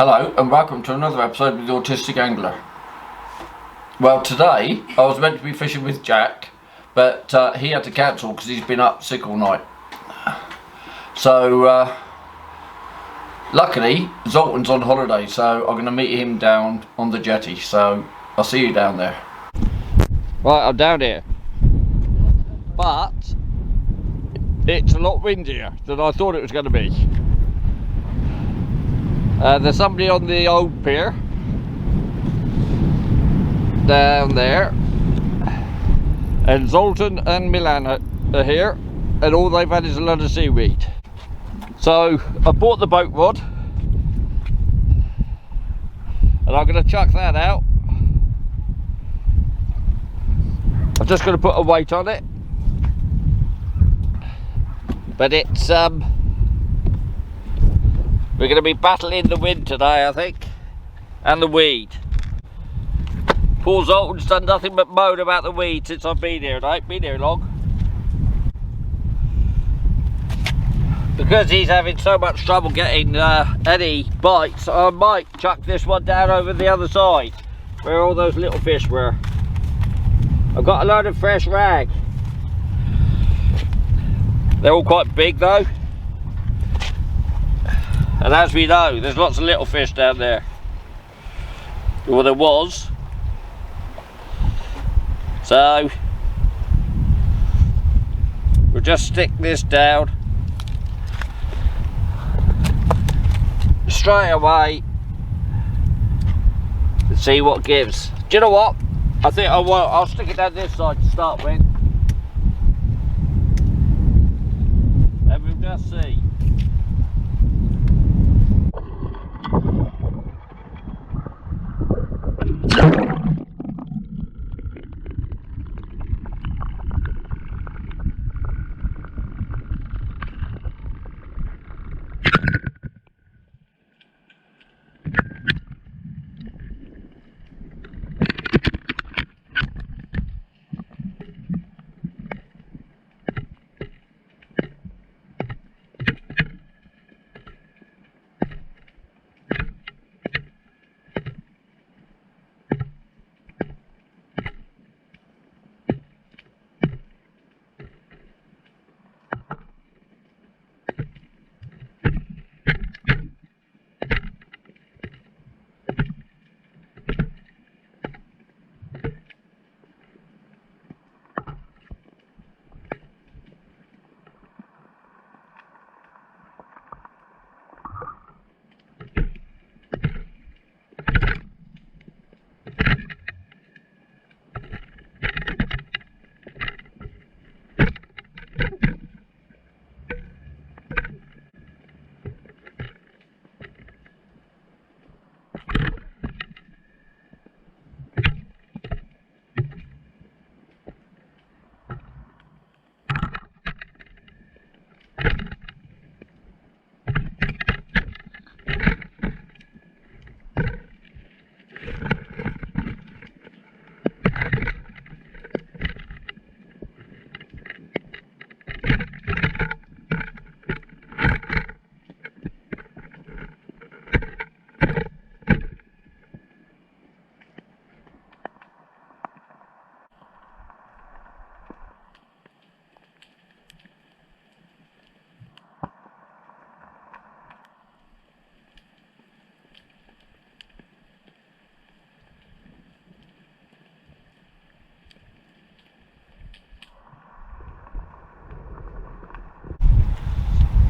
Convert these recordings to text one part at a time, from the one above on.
Hello and welcome to another episode with the Autistic Angler. Well, today I was meant to be fishing with Jack, but he had to cancel because he's been up sick all night. So luckily Zoltan's on holiday, so I'm going to meet him down on the jetty, so I'll see you down there. Right, I'm down here, but it's a lot windier than I thought it was going to be. There's somebody on the old pier down there, and Zoltan and Milan are here, and all they've had is a load of seaweed. So I bought the boat rod and I'm going to chuck that out. I'm just going to put a weight on it, but it's we're going to be battling the wind today, I think, and the weed. Poor Zoltan's done nothing but moan about the weed since I've been here, and I ain't been here long. Because he's having so much trouble getting any bites, I might chuck this one down over the other side, where all those little fish were. I've got a load of fresh rag. They're all quite big though. And as we know, there's lots of little fish down there. Well, there was. So we'll just stick this down straight away and see what gives. Do you know what? I think I'll stick it down this side to start with, and we'll just see.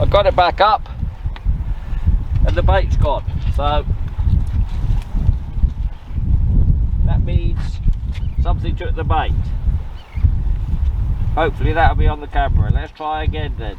I got it back up and the bait's gone, so that means something took the bait. Hopefully that'll be on the camera. Let's try again then.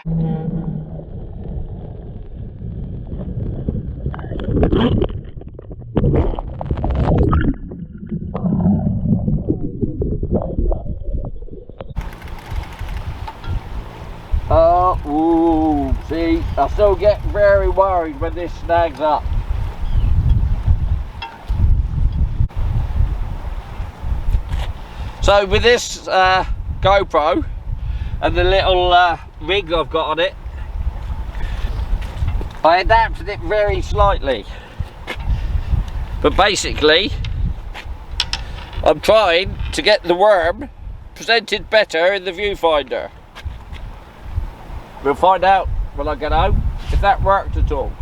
Ooh, see, I still get very worried when this snags up. So with this GoPro and the little rig I've got on it, I adapted it very slightly. But basically, I'm trying to get the worm presented better in the viewfinder. We'll find out when I get home if that worked at all.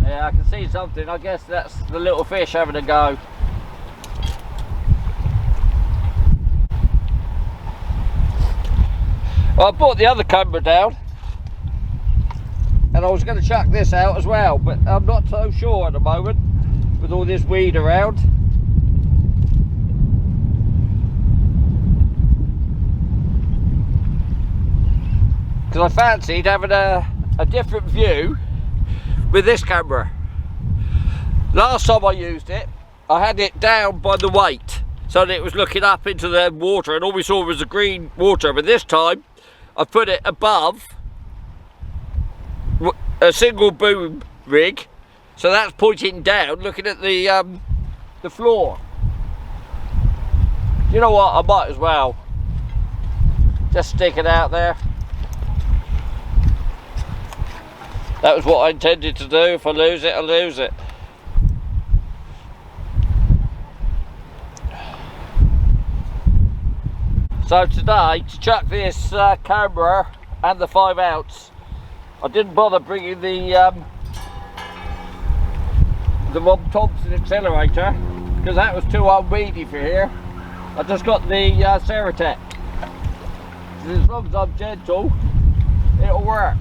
Yeah, I can see something. I guess that's the little fish having a go. Well, I brought the other camera down and I was going to chuck this out as well, but I'm not so sure at the moment with all this weed around. Because I fancied having a different view with this camera. Last time I used it, I had it down by the weight so that it was looking up into the water and all we saw was the green water, but this time I put it above a single boom rig, so that's pointing down looking at the floor. You know what, I might as well just stick it out there. That was what I intended to do. If I lose it, I lose it. So today, to chuck this camera and the 5-ounce, I didn't bother bringing the Rob Thompson accelerator because that was too unweedy for here. I just got the Ceratec. As long as I'm gentle, it'll work.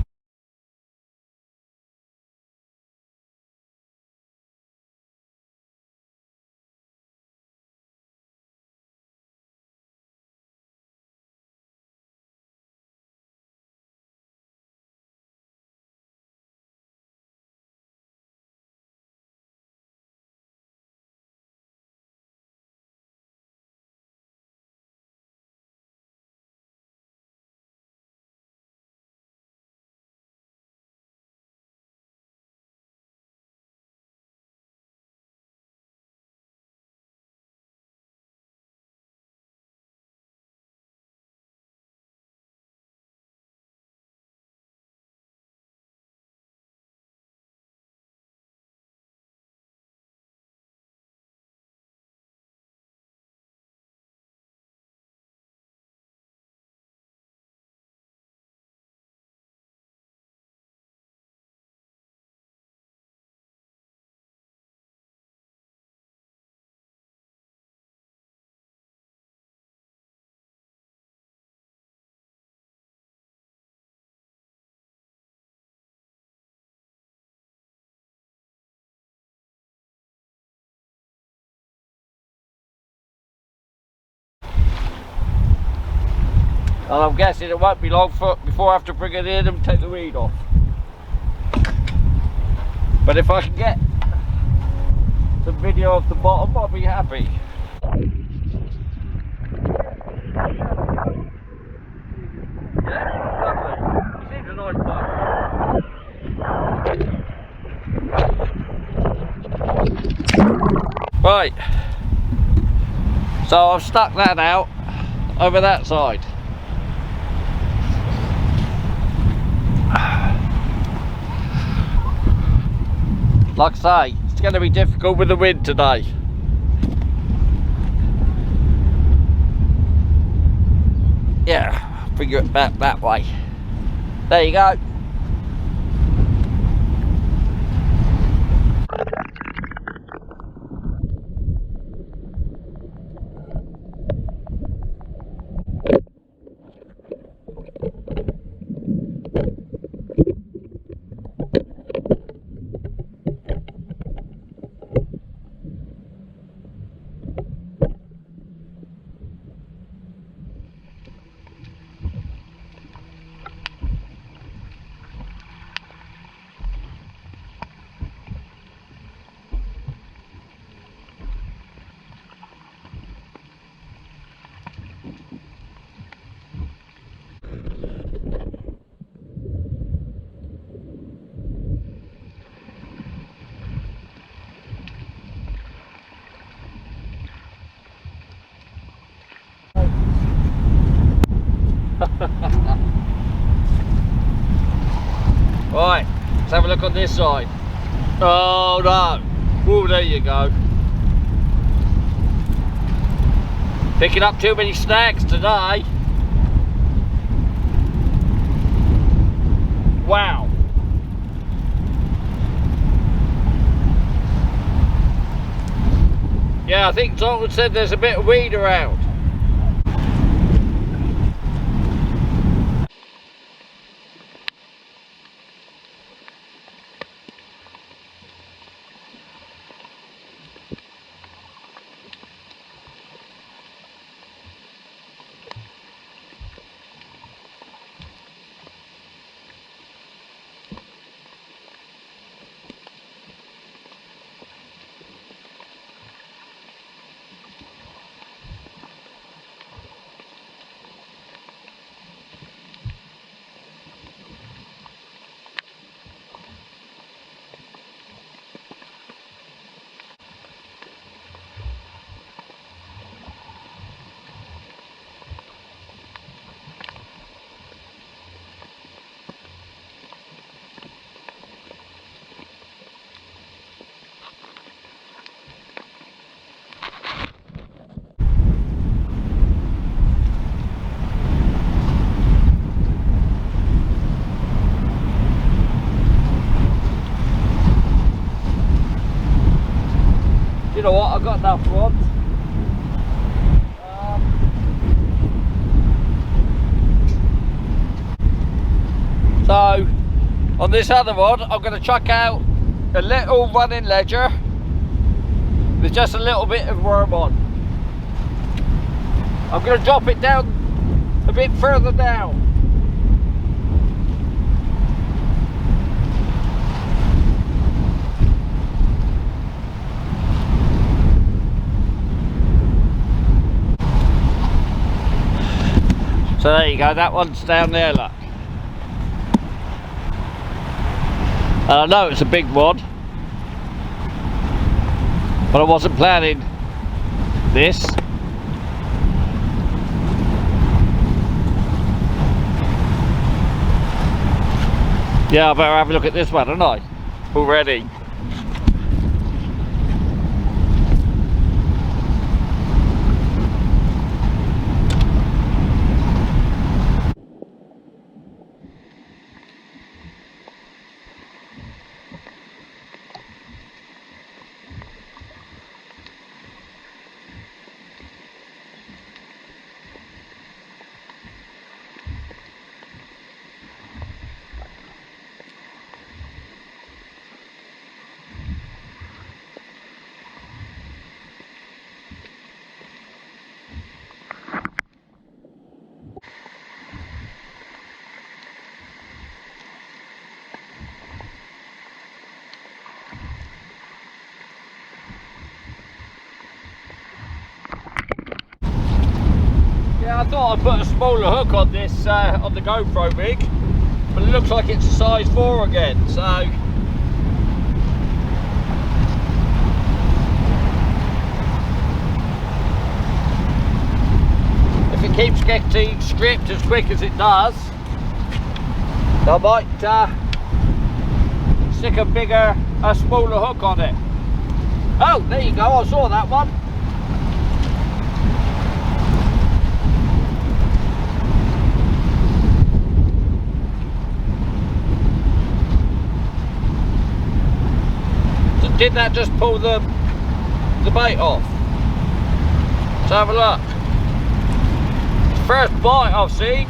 And I'm guessing it won't be long before I have to bring it in and take the weed off. But if I can get some video of the bottom, I'll be happy. Yeah, lovely. He seems a nice bloke. Right, so I've stuck that out over that side. Like I say, it's going to be difficult with the wind today. Yeah, figure it back that way. There you go. Right, let's have a look on this side. Oh no! Oh, there you go. Picking up too many snags today. Wow. Yeah, I think Dalton said there's a bit of weed around. You know what, I've got enough rods. So, on this other rod, I'm going to chuck out a little running ledger with just a little bit of worm on. I'm going to drop it down a bit further down. So there you go, that one's down there, look. And I know it's a big rod, but I wasn't planning this. Yeah, I better have a look at this one, don't I? Already. Yeah, I thought I'd put a smaller hook on this, on the GoPro rig, but it looks like it's a size 4 again, so... keeps getting stripped as quick as it does, I might stick a smaller hook on it. Oh, there you go, I saw that one. So did that just pull the bait off? Let's have a look. First bite I've seen.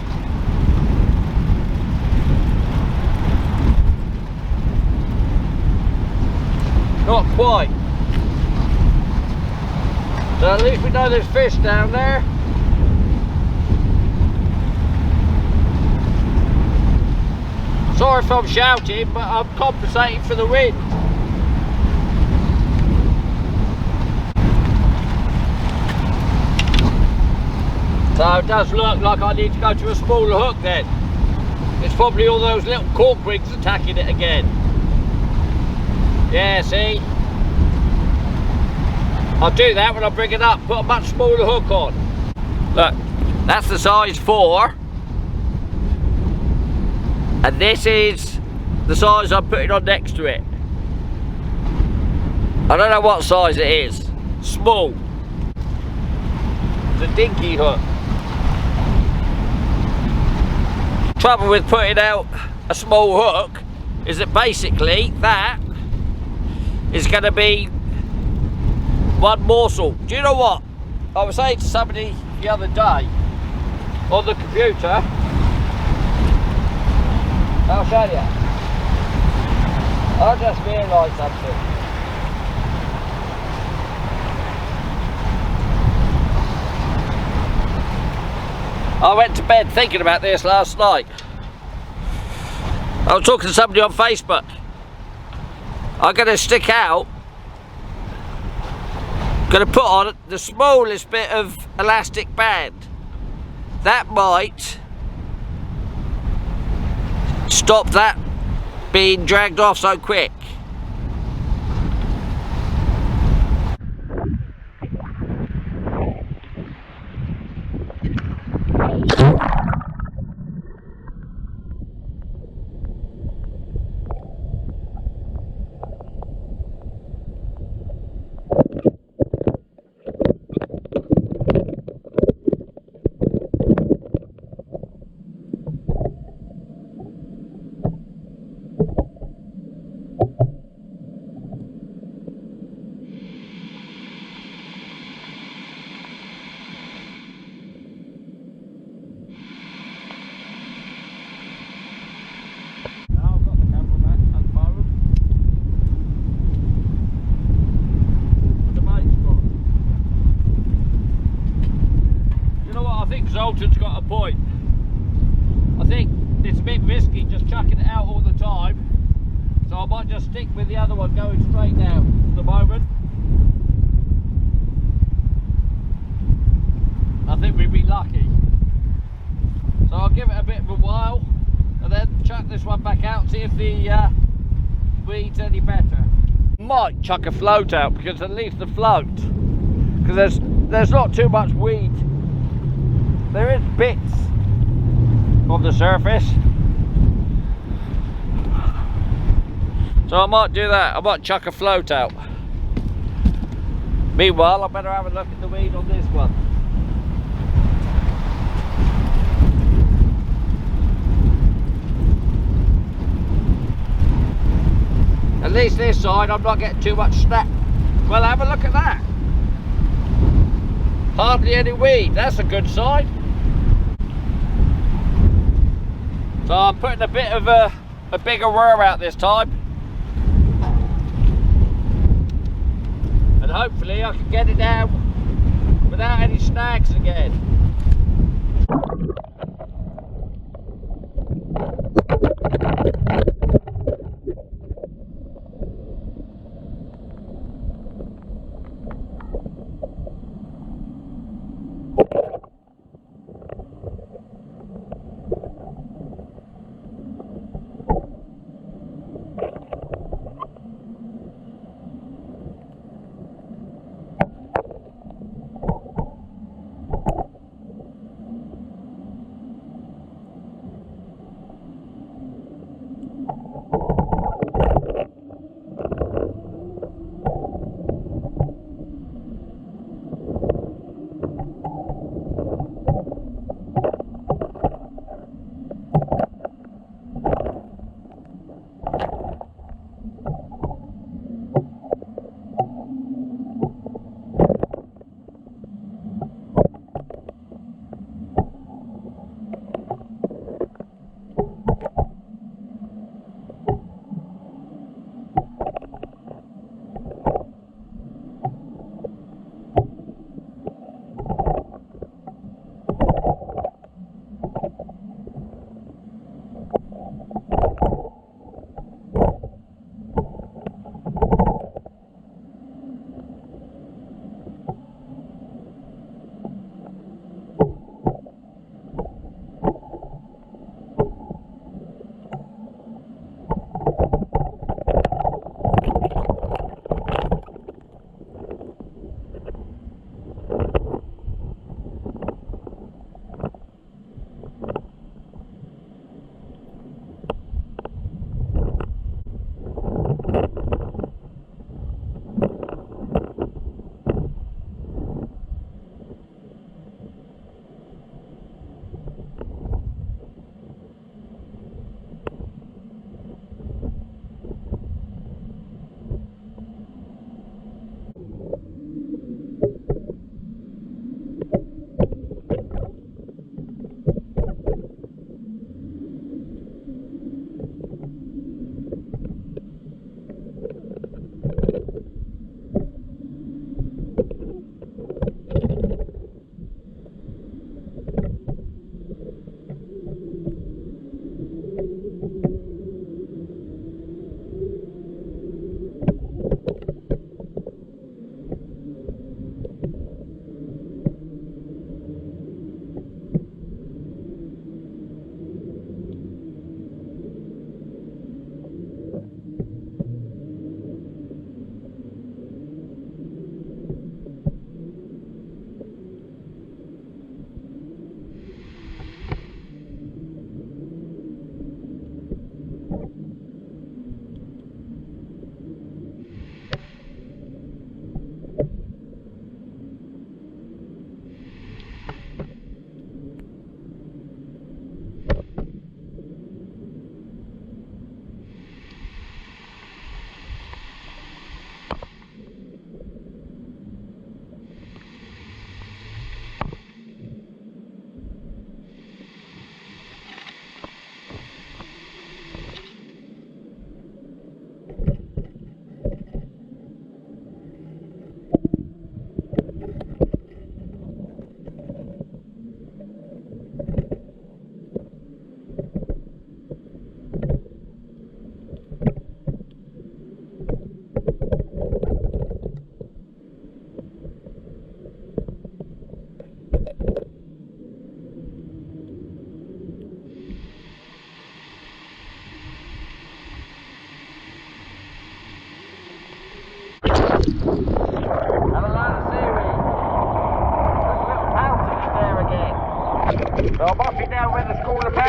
Not quite. So at least we know there's fish down there. Sorry if I'm shouting, but I'm compensating for the wind. So it does look like I need to go to a smaller hook then. It's probably all those little cork rigs attacking it again. Yeah, see? I'll do that when I bring it up, put a much smaller hook on. Look, that's the size 4. And this is the size I'm putting on next to it. I don't know what size it is. Small. It's a dinky hook. Trouble with putting out a small hook is that basically that is going to be one morsel. Do you know what? I was saying to somebody the other day on the computer, I'll show you. I just realised something. I went to bed thinking about this last night. I was talking to somebody on Facebook. I'm going to stick out, going to put on the smallest bit of elastic band. That might stop that being dragged off so quick. Zoltan's got a point. I think it's a bit risky just chucking it out all the time, so I might just stick with the other one going straight down at the moment. I think we'd be lucky. So I'll give it a bit of a while and then chuck this one back out, see if the weed's any better. Might chuck a float out, because at least the float, because there's not too much weed. There is bits on the surface, so I might do that. I might chuck a float out. Meanwhile, I better have a look at the weed on this one. At least this side I'm not getting too much snap. Well, have a look at that. Hardly any weed. That's a good sign. So I'm putting a bit of a bigger worm out this time, and hopefully I can get it down without any snags again.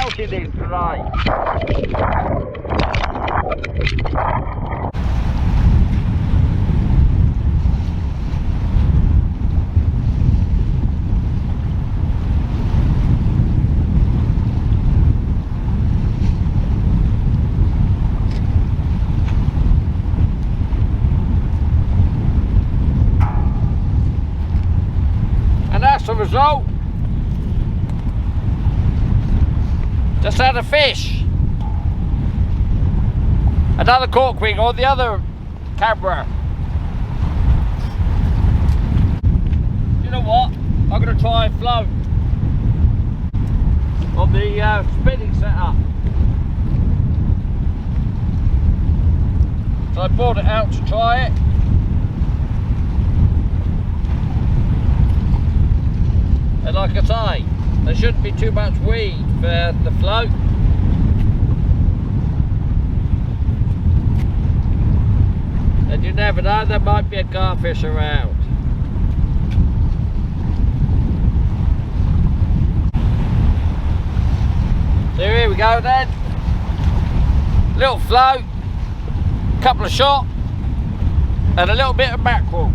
pouting is today. And that's the result. Just had a fish. Another cork ring on the other camera. You know what? I'm going to try and float on the spinning setup. So I brought it out to try it. And like I say, there shouldn't be too much weed for the float. And you never know, there might be a garfish around. So here we go then. Little float, couple of shot, and a little bit of mackerel.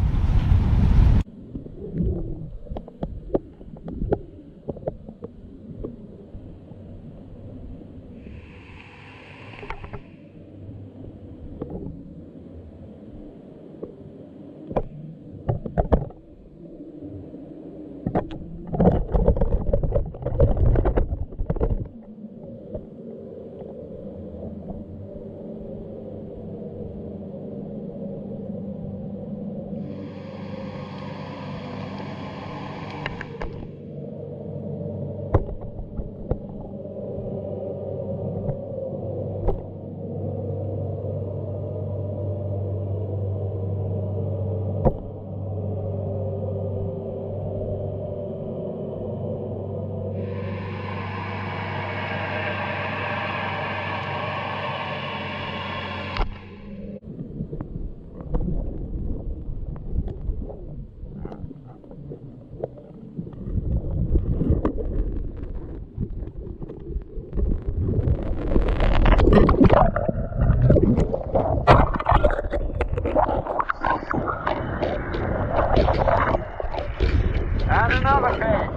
And another fish.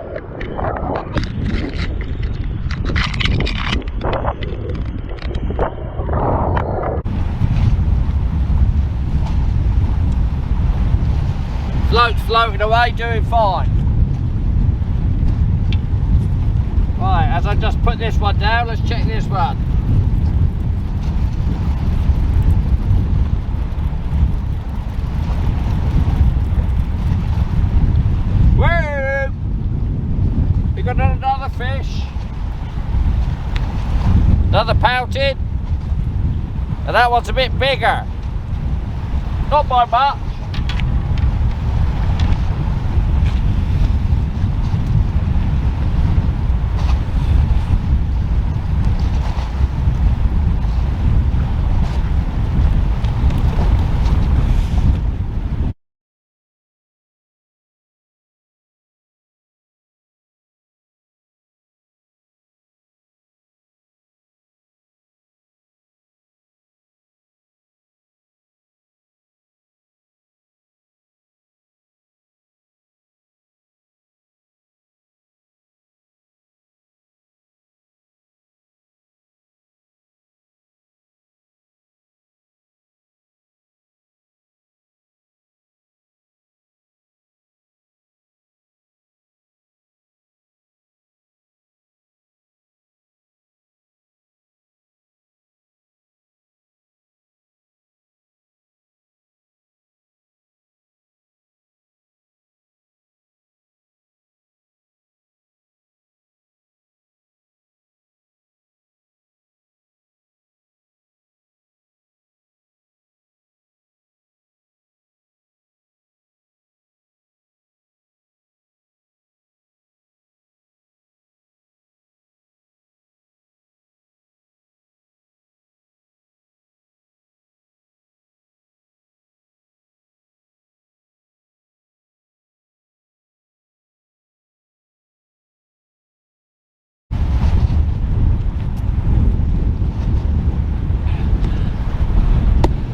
Float's floating away, doing fine. Right, as I just put this one down, let's check this one. Whoa! We got another fish. Another pouted. And that one's a bit bigger. Not by much.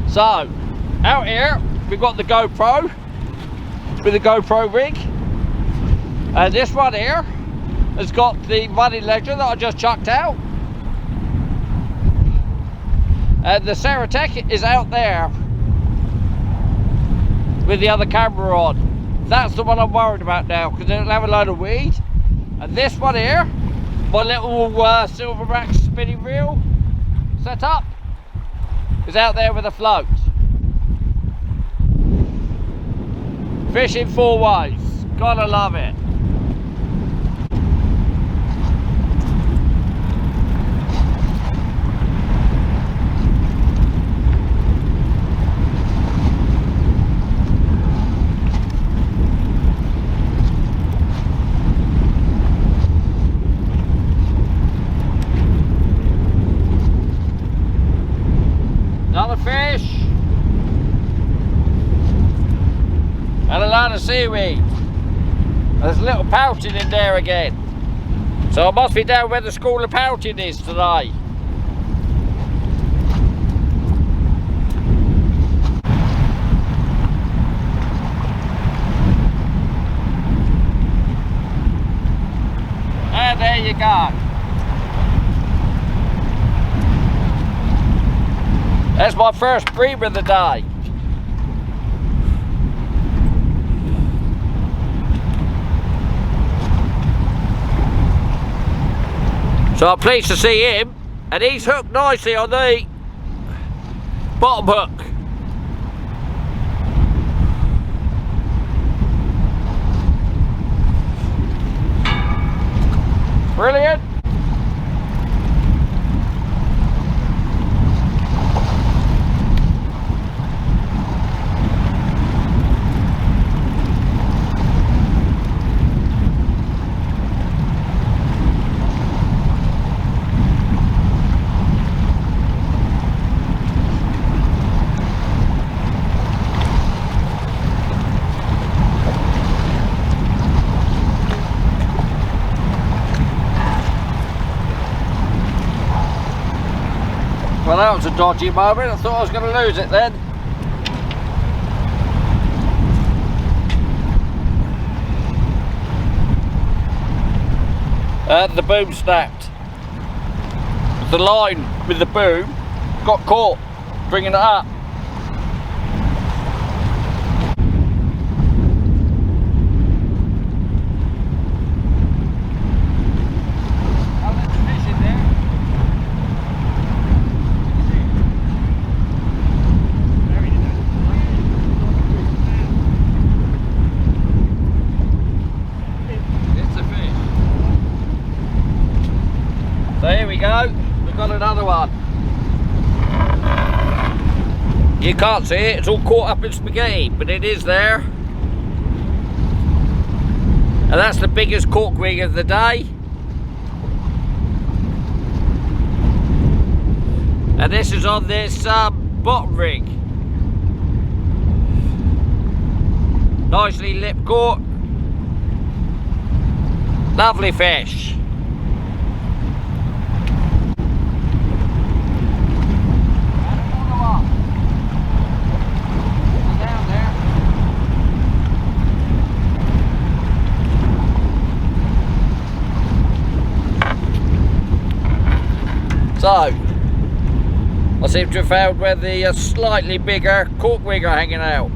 So, out here, we've got the GoPro, with the GoPro rig. And this one here has got the running ledger that I just chucked out. And the Ceratec is out there with the other camera on. That's the one I'm worried about now, because it'll have a load of weed. And this one here, my little Silverback spinning reel set up, is out there with a float. Fishing 4 ways, gotta love it. Another fish. And a lot of seaweed. There's a little pouting in there again. So I must be down where the school of pouting is today. And there you go. That's my first bream of the day. So I'm pleased to see him, and he's hooked nicely on the bottom hook. Brilliant. Well, that was a dodgy moment. I thought I was going to lose it then. And the boom snapped. The line with the boom got caught, bringing it up. So here we go, we've got another one. You can't see it, it's all caught up in spaghetti, but it is there. And that's the biggest cork rig of the day. And this is on this bottom rig. Nicely lip caught. Lovely fish. So, I seem to have found where the slightly bigger cork rig are hanging out.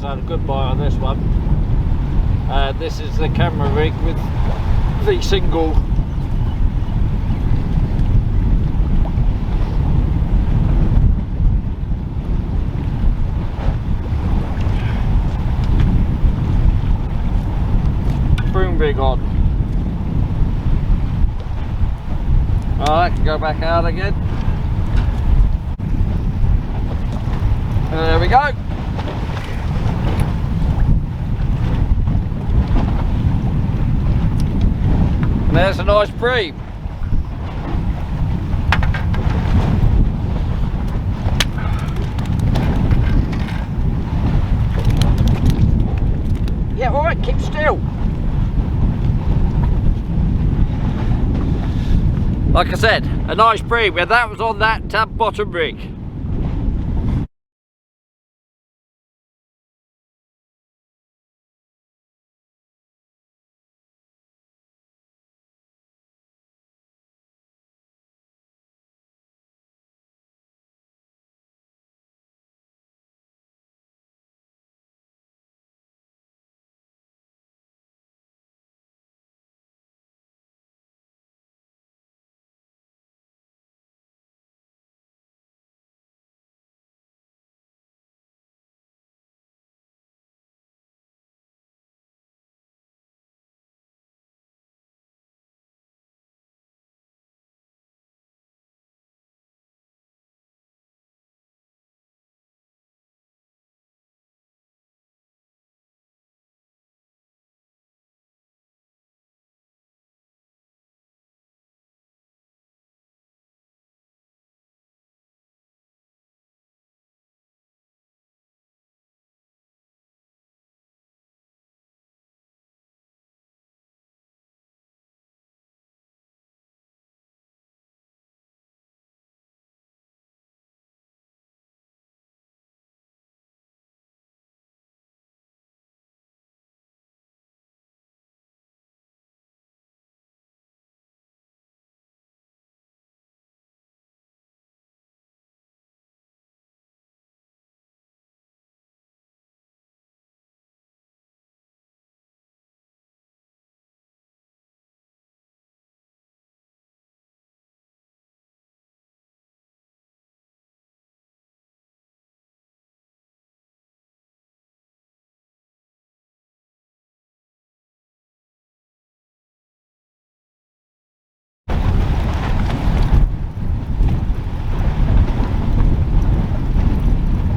Had a good bite on this one. This is the camera rig with the single boom rig on. Alright, go back out again. There we go. And there's a nice bream. Yeah, alright, keep still. Like I said, a nice bream, and that was on that bottom rig.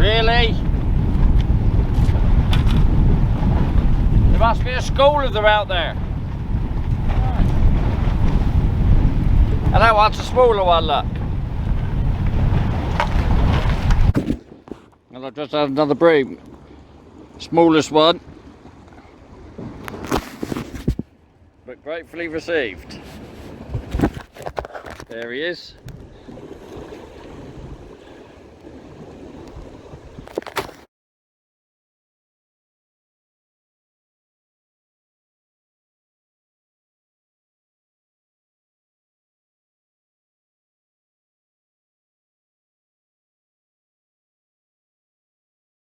Really? There must be a school of them out there. And that one's a smaller one, look. And I've just had another bream. Smallest one. But gratefully received. There he is.